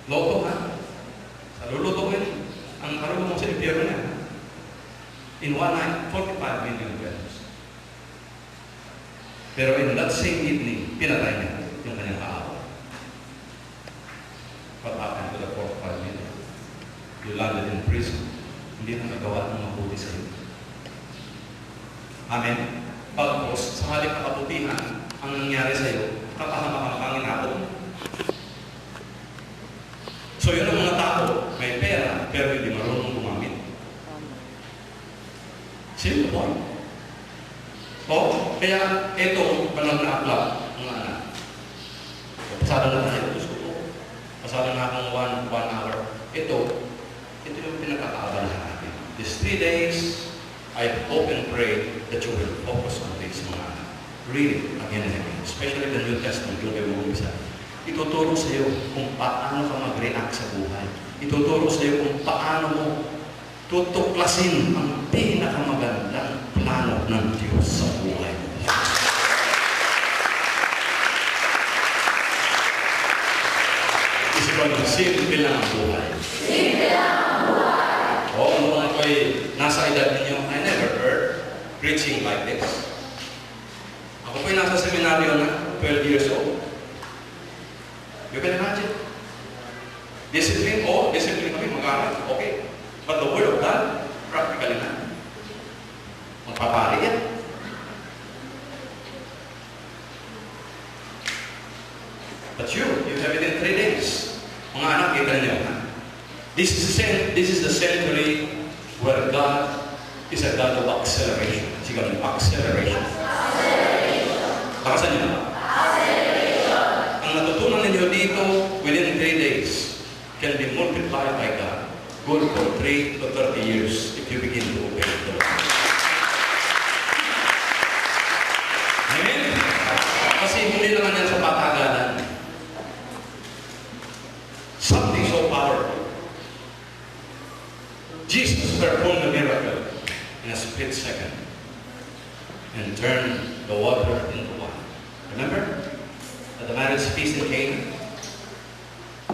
Loto, ha? Sa luluto ko yun. Ang karoon mo sa impyerno niya. In one night, 45 million pesos. Pero in that same evening, pinatay niya yung kanyang kaawa. What happened to the 45 million? You landed in prison. Hindi na nagawa ng mabuti sa iyo. Amen? Pagkos, sa halip na kabutihan, ang nangyari sa iyo, kapahamak ang panginabot. So yun ang mga tao, may pera, pero hindi marunong gumamit. Simple po. Kaya ito, palang na-upload ng anak. Pasado na tayo, gusto ko. Pasado na akong 1 hour. Ito yung pinagkakaabalahan natin. These 3 days, I hope and pray that you will focus on this mga anak. Read it again and again. Especially the New Testament, yung may mag-umpisa. Ituturo sa iyo kung paano ka mag-react sa buhay. Ituturo sa iyo kung paano mo tutuklasin ang pinakamagandang plano ng Diyos sa buhay mo. Simple lang ang buhay. Simple lang ang buhay. Nung ako'y nasa edad ninyo, I never heard preaching like this. Ako po'y nasa seminaryo na, 12 years old. You can imagine. Discipline kami, mag-aral, okay. But the Word of God, practically na. Magpapari yan. But you have it in 3 days. Mga anak, kita niyo. This is the century where God is a God of acceleration. Sige, acceleration. Bakasan niyo. Ang natutunan ninyo dito within 3 days can be multiplied by God. Good for 3 to 30 years if you begin to obey the Lord. Amen? Kasi hindi naman yan sa patagalan. Something so powerful. Jesus performed a miracle in a split second and turned the water into wine. Remember? At the marriage feast in Cana?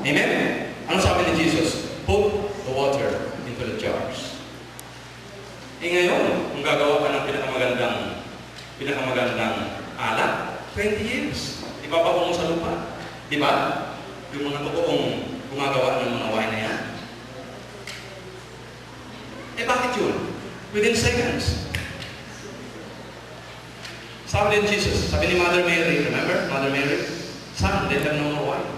Amen? Ano sabi ni Jesus? Put the water into the jars. Ngayon, kung gagawa ka ng pinakamagandang alak, 20 years. Ipapakuha mo sa lupa. Diba? Yung mga totoong gumagawa ng mga wine na yan. Bakit yun? Within seconds. Sabi din Jesus, sabi ni Mother Mary, remember? Mother Mary, son, they have no more wine.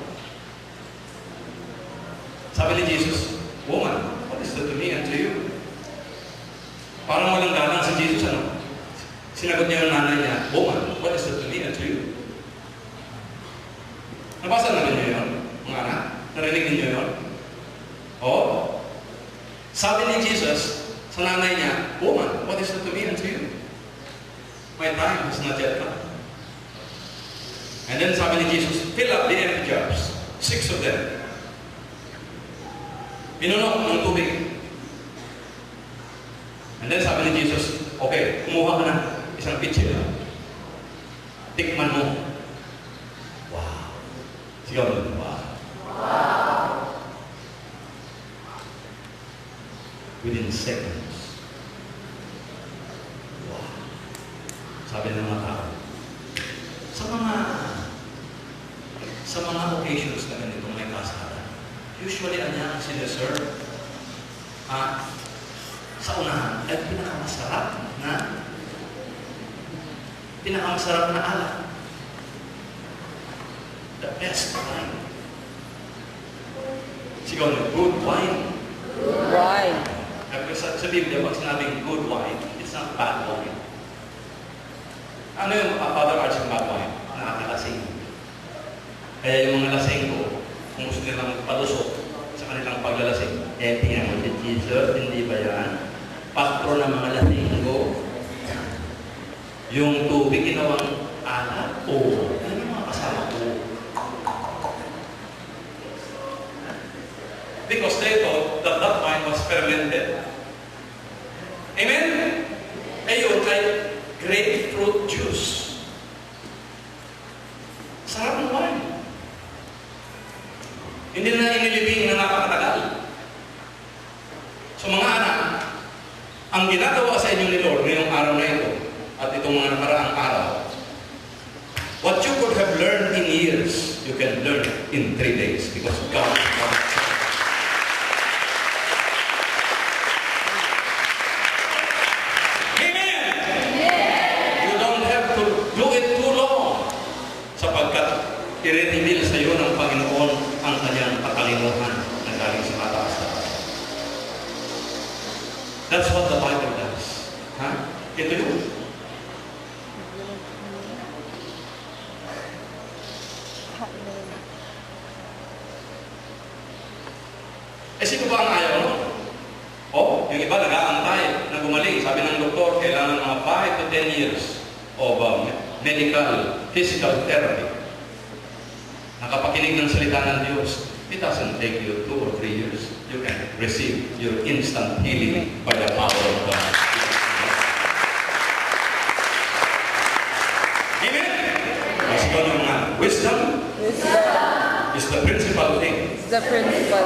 Sabi ni Jesus, woman, what is that to me and to you? Parang walang galang si Jesus, ano? Sinagot niya yung nanay niya, woman, what is that to me and to you? Nabasa na niyo yun, mga anak? Narinig niyo yun? Oo. Sabi ni Jesus sa nanay niya, woman, what is that to me and to you? My time has not yet come. And then sabi ni Jesus, fill up the empty jars. 6 of them. Pinuno ng tubig. And then sabi ni Jesus, okay, kumuha ka na isang pitcher. Tikman mo. Wow. Sigaw mo. Wow. Within seconds. Wow. Sabi ng mga tao, sa mga occasions na ganito may kasalan, usually ang sinaserve sa unahan ay pinakamasarap na alak. The best wine. Sigaw niyo, good wine. Wine. Sa Biblia, pag sinabing good wine, it's not bad wine. Ano yung Father Arch yung bad wine? Nakakalasing. Kaya yung mga lasing ko, kung gusto nilang palusok sa kanilang paglalasing, tingnan mo si Jesus, hindi ba yan? Pastor ng mga lasing ko, yung tubig ginawang alak, yan yung mga kasama ko. Because they thought that wine was fermented. Amen? Ayun ay grapefruit juice. Sarap ng wine. Hindi na inilibing na napakatagal. So mga anak, ang ginagawa sa inyo ni Lord ngayong araw na ito at itong mga nakaraang araw, what you could have learned in years, you can learn in 3 days because God is God. I-reveal sa iyo ng Panginoon ang kanyang katalinuhan na galing sa mataas na taas. That's what the Bible does. Ha? Ito yun. Sino ba ang ayaw no? Yung iba nag-aantay na gumaling. Sabi ng doktor, kailangan mga 5 to 10 years of medical, physical therapy. Nakapakinig ng salita ng Diyos, it doesn't take you 2 or 3 years. You can receive your instant healing by the power of God. Amen? Mas ikaw ng mga wisdom is the principal thing. It's the principal.